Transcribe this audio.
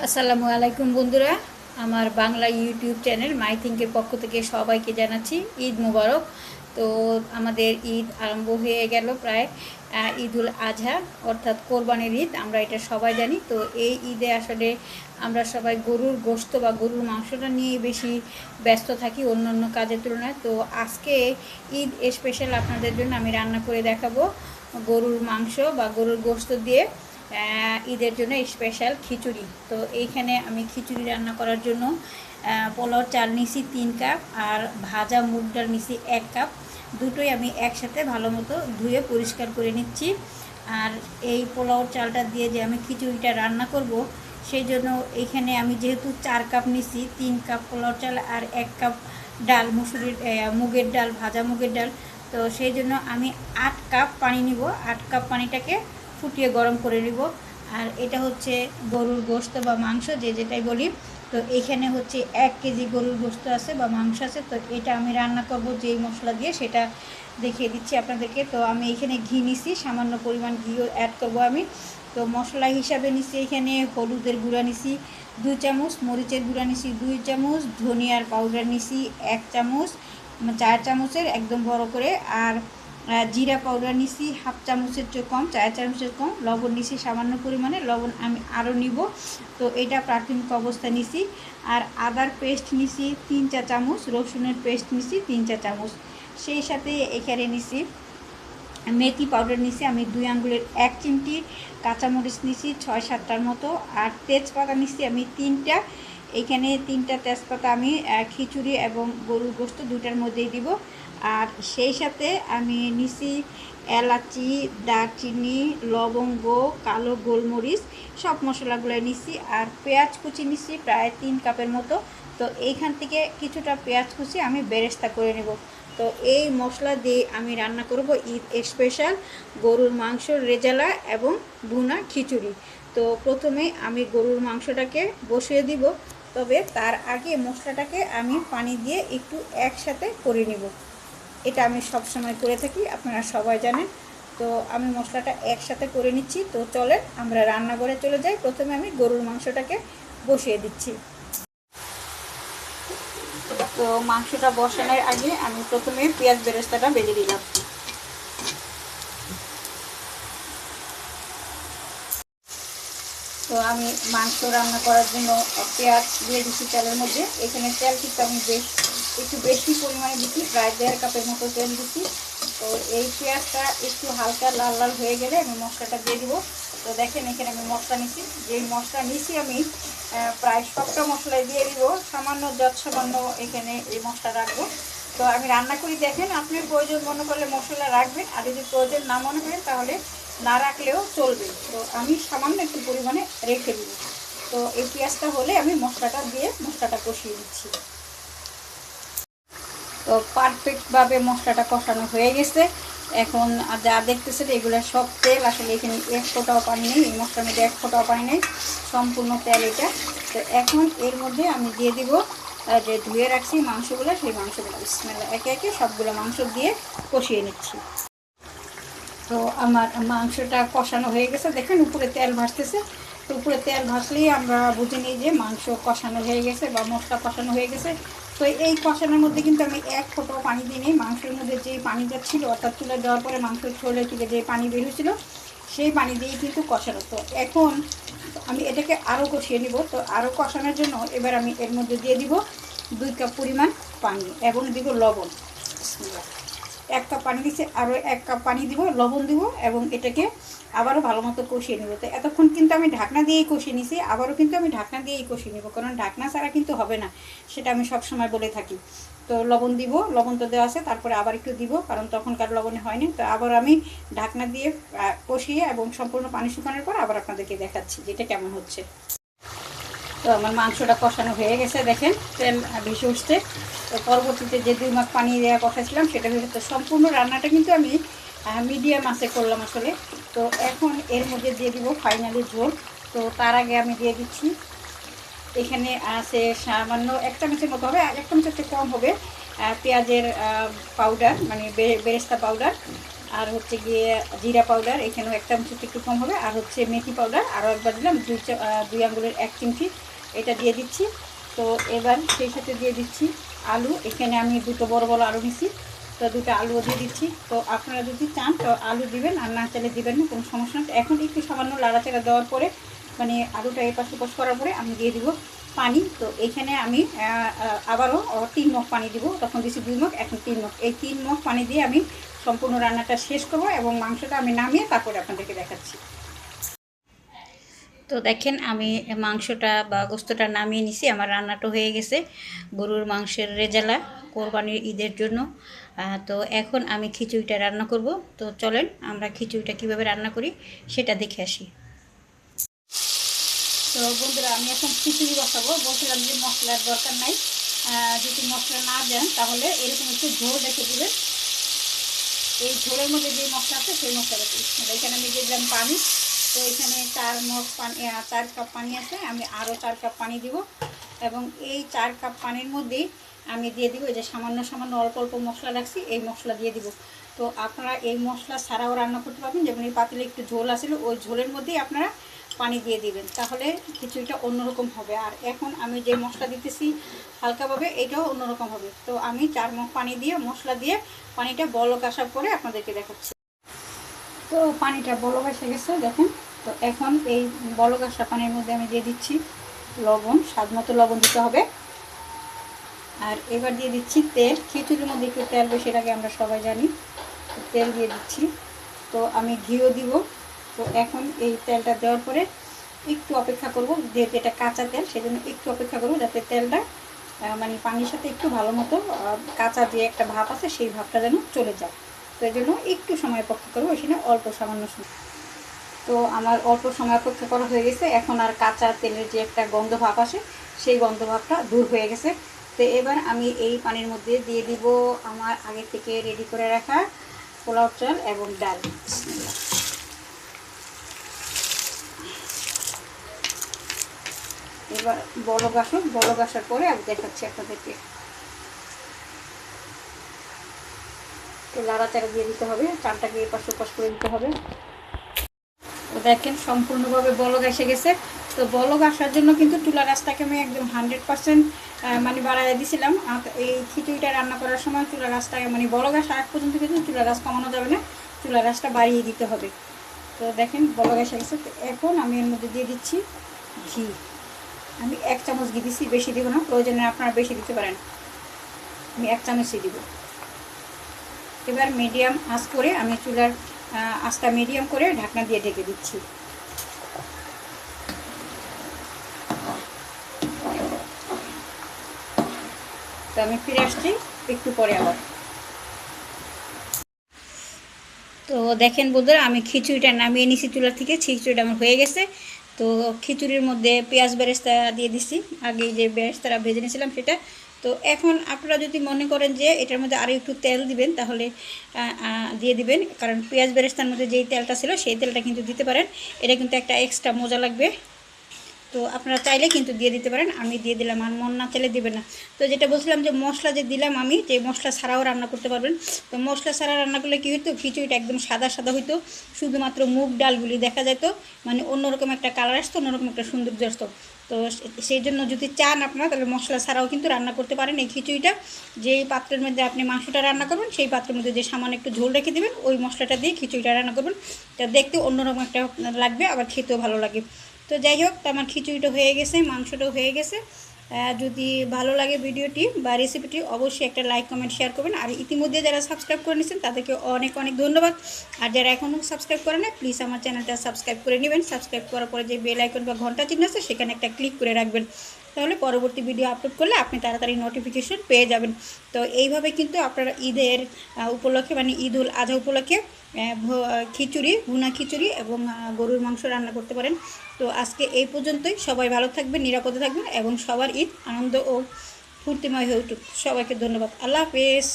আসসালামু আলাইকুম বন্ধুরা, আমার বাংলা ইউটিউব চ্যানেল মাই থিঙ্কের পক্ষ থেকে সবাইকে জানাচ্ছি ঈদ মুবারক। তো আমাদের ঈদ আরম্ভ হয়ে গেল প্রায়। ঈদুল আজহা অর্থাৎ কোরবানির ঈদ, আমরা এটা সবাই জানি। তো এই ঈদে আসলে আমরা সবাই গরুর গোশত বা গরুর মাংসটা নিয়েই বেশি ব্যস্ত থাকি অন্য অন্য কাজের তুলনায়। তো আজকে ঈদ স্পেশাল আপনাদের জন্য আমি রান্না করে দেখাবো গরুর মাংস বা গরুর গোশত দিয়ে ঈদের জন্য স্পেশাল খিচুড়ি। তো এইখানে আমি খিচুড়ি রান্না করার জন্য পোলাওর চাল নিছি 3 কাপ আর ভাজা মুগ ডাল নিছি 1 কাপ। দুটোই আমি একসাথে ভালো মতো ধুয়ে পরিষ্কার করে নিচ্ছি। আর এই পোলাওর চালটা দিয়ে যে আমি খিচুড়িটা রান্না করব, সেই জন্য এইখানে আমি যেহেতু 4 কাপ নিছি, 3 কাপ পোলাওর চাল আর 1 কাপ ডাল, মুগের ডাল, ভাজা মুগের ডাল। তো সেই জন্য আমি 8 কাপ পানি নিব। 8 কাপ পানিটাকে ফুটিয়ে গরম করে নিব। আর এটা হচ্ছে গরুর গোশত বা মাংস, যে যেটাই বলি। তো এইখানে হচ্ছে 1 কেজি গরুর গোশত আছে বা মাংস আছে। তো এটা আমি রান্না করব যেই মশলা দিয়ে, সেটা দেখিয়ে দিচ্ছি আপনাদেরকে। তো আমি এখানে ঘি নিছি, সামান্য পরিমাণ ঘিও অ্যাড করব আমি। তো মশলা হিসাবে নিছি এখানে হলুদের গুঁড়া নিছি 2 চামচ, মরিচের গুঁড়া নিছি 2 চামচ, ধনিয়ার পাউডার নিছি 1 চামচ, 4 চামচের একদম বড় করে। আর জিরা পাউডার নিছি হাফ চামচের চেয়ে কম, 4 চামচের কম। লবণ নিছি সামান্য পরিমাণে, লবণ আমি আরও নিব। তো এটা প্রাথমিক অবস্থা নিছি। আর আদার পেস্ট নিছি 3 চা চামচ, রসুনের পেস্ট নিছি 3 চা চামচ। সেই সাথে এখানে নিছি মেথি পাউডার নিছি আমি 2 আঙ্গুলের 1 চিমটি, কাঁচামরিচ নিছি 6-7টার মতো। আর তেজপাতা নিছি আমি 3টা। এইখানে 3টা তেজপাতা আমি খিচুড়ি এবং গরুর গোশত দুটার মধ্যেই দিব। আর সেই সাথে আমি নিছি এলাচি, দারচিনি, লবঙ্গ, কালো গোলমরিচ, সব মশলাগুলো নিছি। আর পেঁয়াজ কুচি নিছি প্রায় 3 কাপের মতো। তো এইখান থেকে কিছুটা পেঁয়াজ কুচি আমি বেরেস্তা করে নেব। তো এই মশলা দিয়ে আমি রান্না করব ঈদ স্পেশাল গরুর মাংসর রেজালা এবং ভুনা খিচুড়ি। তো প্রথমে আমি গরুর মাংসটাকে বসিয়ে দিব, তবে তার আগে মশলাটাকে আমি পানি দিয়ে একটু একসাথে করে নিব। এটা আমি সব সময় করে থাকি, আপনারা সবাই জানেন। তো আমি মশলাটা একসাথে করে নিচ্ছি। তো চলেন আমরা রান্নাঘরে চলে যাই। প্রথমে আমি গরুর মাংসটাকে বসিয়ে দিচ্ছি। তো মাংসটা বসানোর আগে আমি প্রথমে পেঁয়াজ বেরেস্তাটা ভেজে দিলাম। তো আমি মাংস রান্না করার জন্য পেঁয়াজ দিয়ে দিচ্ছি তেলের মধ্যে। এখানে তেল কিন্তু আমি একটু বেশি পরিমাণে দিচ্ছি, প্রায় 1.5 কাপের মতো তেল দিচ্ছি। তো এই পেঁয়াজটা একটু হালকা লাল লাল হয়ে গেলে আমি মশলাটা দিয়ে দিব। তো দেখেন এখানে আমি মশলা নিচ্ছি, যেই মশলা নিচ্ছি আমি প্রায় সবটা মশলাই দিয়ে দিব। সামান্য সামান্য এখানে এই মশলা রাখবো। তো আমি রান্না করি, দেখেন আপনি প্রয়োজন মনে করলে মশলা রাখবেন, আর যদি প্রয়োজন না মনে করেন তাহলে না রাখলেও চলবে। তো আমি সামান্য একটু পরিমাণে রেখে দিব। তো এই পেঁয়াজটা হলে আমি মশলাটা দিয়ে মশলাটা কষিয়ে দিচ্ছি। তো পারফেক্টভাবে মশলাটা কষানো হয়ে গেছে। এখন যা দেখতেছেন এগুলো সব তেল, আসলে এখানে 1 ফোঁটাও পানি নেই, এই মশলার মধ্যে 1 ফোঁটাও পানি নেই, সম্পূর্ণ তেল এটা। তো এখন এর মধ্যে আমি দিয়ে দিব যে ধুয়ে রাখছি মাংসগুলো, সেই মাংসগুলো বিসমিল্লাহ একে একে সবগুলো মাংস দিয়ে কষিয়ে নিচ্ছি। তো আমার মাংসটা কষানো হয়ে গেছে, দেখেন উপরে তেল ভাসতেছে। তো উপরে তেল ভাসলেই আমরা বুঝে নিই যে মাংস কষানো হয়ে গেছে বা মশলা কষানো হয়ে গেছে। তো এই কষানোর মধ্যে কিন্তু আমি 1 ফোঁটাও পানি দিই নিই। মাংসের মধ্যে যে পানিটা ছিল, অর্থাৎ তুলে দেওয়ার পরে মাংসের ছোলে থেকে যে পানি বেরিয়েছিল, সেই পানি দিয়েই কিন্তু কষানো। তো এখন আমি এটাকে আরও কষিয়ে নিব। তো আরও কষানোর জন্য এবার আমি এর মধ্যে দিয়ে দিব 2 কাপ পরিমাণ পানি এবং দিব লবণ। 1 কাপ পানি দিচ্ছি, আরও 1 কাপ পানি দিব, লবণ দিব এবং এটাকে আবারও ভালো মতো কষিয়ে নেব। তো এতক্ষণ কিন্তু আমি ঢাকনা দিয়েই কষিয়ে নিছি, আবারও কিন্তু আমি ঢাকনা দিয়েই কষিয়ে নেব, কারণ ঢাকনা ছাড়া কিন্তু হবে না, সেটা আমি সব সময় বলে থাকি। তো লবণ দিব, লবণ তো দেওয়া আছে, তারপরে আবার একটু দিব, কারণ তখনকার লবণে হয়নি। তো আবার আমি ঢাকনা দিয়ে কষিয়ে এবং সম্পূর্ণ পানি শুকানোর পর আবার আপনাদেরকে দেখাচ্ছি যেটা কেমন হচ্ছে। তো আমার মাংসটা কষানো হয়ে গেছে, দেখেন তেল ভেসে উঠছে। তো পরবর্তীতে যে 2 মাস পানি দেওয়া কষাইছিলাম সেটা হয়ে গেছে। সম্পূর্ণ রান্নাটা কিন্তু আমি মিডিয়াম আঁচে করলাম আসলে। তো এখন এর মধ্যে দিয়ে দিব ফাইনালি ঝোল। তো তার আগে আমি দিয়ে দিচ্ছি, এখানে আছে সামান্য 1 চামচের মতো হবে, 1 চামচের চেয়ে কম হবে পেঁয়াজের পাউডার, মানে বেরেস্তা পাউডার। আর হচ্ছে গিয়ে জিরা পাউডার, এখানেও 1 চামচ একটু কম হবে। আর হচ্ছে মেথি পাউডার আরও একবার দিলাম, 2 আঙ্গুলের 1 চিমটি এটা দিয়ে দিচ্ছি। তো এবার সেই সাথে দিয়ে দিচ্ছি আলু। এখানে আমি 2টো বড় বড় আলু নিচ্ছি, তো 2টা আলুও দিয়ে দিচ্ছি। তো আপনারা যদি চান তো আলু দিবেন, আর না চাইলে দিবেন না, কোনো সমস্যা নেই। এখন একটু সামান্য লাড়াচাড়া দেওয়ার পরে মানে আলুটা এপাশ ওপাশ করার পরে আমি দিয়ে দিব পানি। তো এইখানে আমি আবারও 3 মগ পানি দিব, তখন দিচ্ছি 2 মগ, এখন 3 মগ। এই 3 মগ পানি দিয়ে আমি সম্পূর্ণ রান্নাটা শেষ করব এবং মাংসটা আমি নামিয়ে তারপরে আপনাদেরকে দেখাচ্ছি। তো দেখেন আমি মাংসটা বা গোস্তটা নামিয়ে নিছি, আমার রান্নাটা হয়ে গেছে। গরুর মাংসের রেজালা কোরবানির ঈদের জন্য। তো এখন আমি খিচুড়িটা রান্না করব। তো চলেন আমরা খিচুড়িটা কিভাবে রান্না করি সেটা দেখে আসি। তো বন্ধুরা আমি এখন খিচুড়ি বসাবো। বলছিলাম যে মশলার দরকার নাই, যদি মশলা না দেন তাহলে এরকম একটু ঝোল রেখে দেবেন। এই ঝোলের মধ্যে যে মশলা আছে সেই মশলাটা এখানে আমি দিয়ে দিলাম পানি। তো এখানে 4 মগ পানি, 4 কাপ পানি আছে, আমি আরও 4 কাপ পানি দিব। এবং এই 4 কাপ পানির মধ্যেই আমি দিয়ে দিব এই যে সামান্য সামান্য অল্প অল্প মশলা রাখছি, এই মশলা দিয়ে দিব। তো আপনারা এই মশলা ছাড়াও রান্না করতে পারবেন, যেমন এই পাতিলে একটু ঝোল আসলে ওই ঝোলের মধ্যেই আপনারা পানি দিয়ে দিবেন, তাহলে খিচুড়িটা অন্যরকম হবে। আর এখন আমি যে মশলা দিতেছি হালকাভাবে, এটাও অন্যরকম হবে। তো আমি 4 মগ পানি দিয়ে মশলা দিয়ে পানিটা বলক আসার পরে আপনাদেরকে দেখাচ্ছি। তো পানিটা বলক এসে গেছে দেখেন। তো এখন এই বলক আসা পানির মধ্যে আমি দিয়ে দিচ্ছি লবণ, স্বাদ মতো লবণ দিতে হবে। আর এবার দিয়ে দিচ্ছি তেল। খিচুড়ির মধ্যে একটু তেল বেশি লাগে আমরা সবাই জানি, তেল দিয়ে দিচ্ছি। তো আমি ঘিও দিব। তো এখন এই তেলটা দেওয়ার পরে একটু অপেক্ষা করব, যেহেতু এটা কাঁচা তেল সেজন্য একটু অপেক্ষা করব যাতে তেলটা মানে পানির সাথে একটু ভালো মতো কাঁচা যে একটা ভাব আছে সেই ভাবটা যেন চলে যায়। তো এই জন্য একটু সময় অপেক্ষা করবো, সেখানে অল্প সামান্য সময়। তো আমার অল্প সময় অপেক্ষা করা হয়ে গেছে। এখন আর কাঁচা তেলের যে একটা গন্ধ ভাব আসে সেই গন্ধ ভাবটা দূর হয়ে গেছে। তো এবার আমি এই পানির মধ্যে দিয়ে দিব আমার আগে থেকে রেডি করে রাখা পোলাও চাল এবং ডাল। এবার বলক আসুক, বলক আসার পরে আমি দেখাচ্ছি আপনাদেরকে। তো লাড়াচাড়া দিয়ে দিতে হবে, চালটাকে এপাশ ওপাশ করে দিতে হবে। তো দেখেন সম্পূর্ণভাবে বলক এসে গেছে। তো বলক আসার জন্য কিন্তু চুলা রাসটাকে আমি একদম 100% মানে বাড়াই দিয়েছিলাম। এই খিচুড়িটা রান্না করার সময় চুলা রাসটাকে মানে বলক আসা আগ পর্যন্ত কিন্তু চুলা রাস কমানো যাবে না, চুলা রাসটা বাড়িয়ে দিতে হবে। তো দেখেন বলক এসে গেছে। তো এখন আমি এর মধ্যে দিয়ে দিচ্ছি ঘি। আমি 1 চামচ ঘি দিচ্ছি, বেশি দিব না, প্রয়োজনে আপনারা বেশি দিতে পারেন, আমি 1 চামচই দিব। এবার মিডিয়াম আঁচ করে আমি চুলার আঁচটা মিডিয়াম করে ঢাকনা দিয়ে ঢেকে দিচ্ছি। তো আমি ফিরে আসছি একটু পরে আবার। তো দেখেন বন্ধুরা আমি খিচুড়িটা নামিয়ে নিছি চুলা থেকে, খিচুড়িটা আমার হয়ে গেছে। তো খিচুড়ির মধ্যে পেঁয়াজ বেরেস্তা দিয়ে দিছি, আগে যে বেরেস্তাটা ভেজে নিয়েছিলাম সেটা। তো এখন আপনারা যদি মনে করেন যে এটার মধ্যে আরও একটু তেল দিবেন তাহলে দিয়ে দিবেন, কারণ পেঁয়াজ বেরেস্তার মধ্যে যেই তেলটা ছিল সেই তেলটা কিন্তু দিতে পারেন, এটা কিন্তু একটা এক্সট্রা মজা লাগবে। তো আপনারা চাইলে কিন্তু দিয়ে দিতে পারেন, আমি দিয়ে দিলাম, আর মন না চাইলে দেবেন না। তো যেটা বলছিলাম যে মশলা যে দিলাম আমি, যে মশলা ছাড়াও রান্না করতে পারবেন। তো মশলা ছাড়া রান্না করলে কী হতো, খিচুড়িটা একদম সাদা সাদা হইতো, শুধুমাত্র মুগ ডালগুলি দেখা যেত, মানে অন্যরকম একটা কালার আসতো, অন্যরকম একটা সৌন্দর্য আসতো। তো সেই জন্য যদি চান আপনারা তাহলে মশলা ছাড়াও কিন্তু রান্না করতে পারেন এই খিচুড়িটা। যেই পাত্রের মধ্যে আপনি মাংসটা রান্না করবেন সেই পাত্রের মধ্যে যে সামান্য একটু ঝোল রেখে দেবেন, ওই মশলাটা দিয়ে খিচুড়িটা রান্না করবেন। তা দেখতে অন্যরকম একটা লাগবে, আবার খেতেও ভালো লাগে। তো যাই হোক, তো আমার খিচুড়িটা হয়ে গেছে, মাংসটাও হয়ে গেছে। যদি ভালো লাগে ভিডিওটি বা রেসিপিটি অবশ্যই একটা লাইক কমেন্ট শেয়ার করবেন। আর ইতিমধ্যে যারা সাবস্ক্রাইব করে নিয়েছেন তাদেরকে অনেক অনেক ধন্যবাদ। আর যারা এখনও সাবস্ক্রাইব করে না প্লিজ আমার চ্যানেলটা সাবস্ক্রাইব করে নেবেন। সাবস্ক্রাইব করার পরে যে বেল আইকন বা ঘন্টা চিহ্ন আছে সেখানে একটা ক্লিক করে রাখবেন, তাহলে পরবর্তী ভিডিও আপলোড করলে আপনি তাড়াতাড়ি নোটিফিকেশন পেয়ে যাবেন। তো এইভাবে কিন্তু আপনারা ঈদের উপলক্ষে মানে ঈদ উল আজহা উপলক্ষে খিচুড়ি, ভুনা খিচুড়ি এবং গরুর মাংস রান্না করতে পারেন। তো আজকে এই পর্যন্তই। সবাই ভালো থাকবেন, নিরাপদে থাকবেন এবং সবার ঈদ আনন্দ ও ফুর্তিময় হয়ে উঠুক। সবাইকে ধন্যবাদ। আল্লাহ হাফেজ।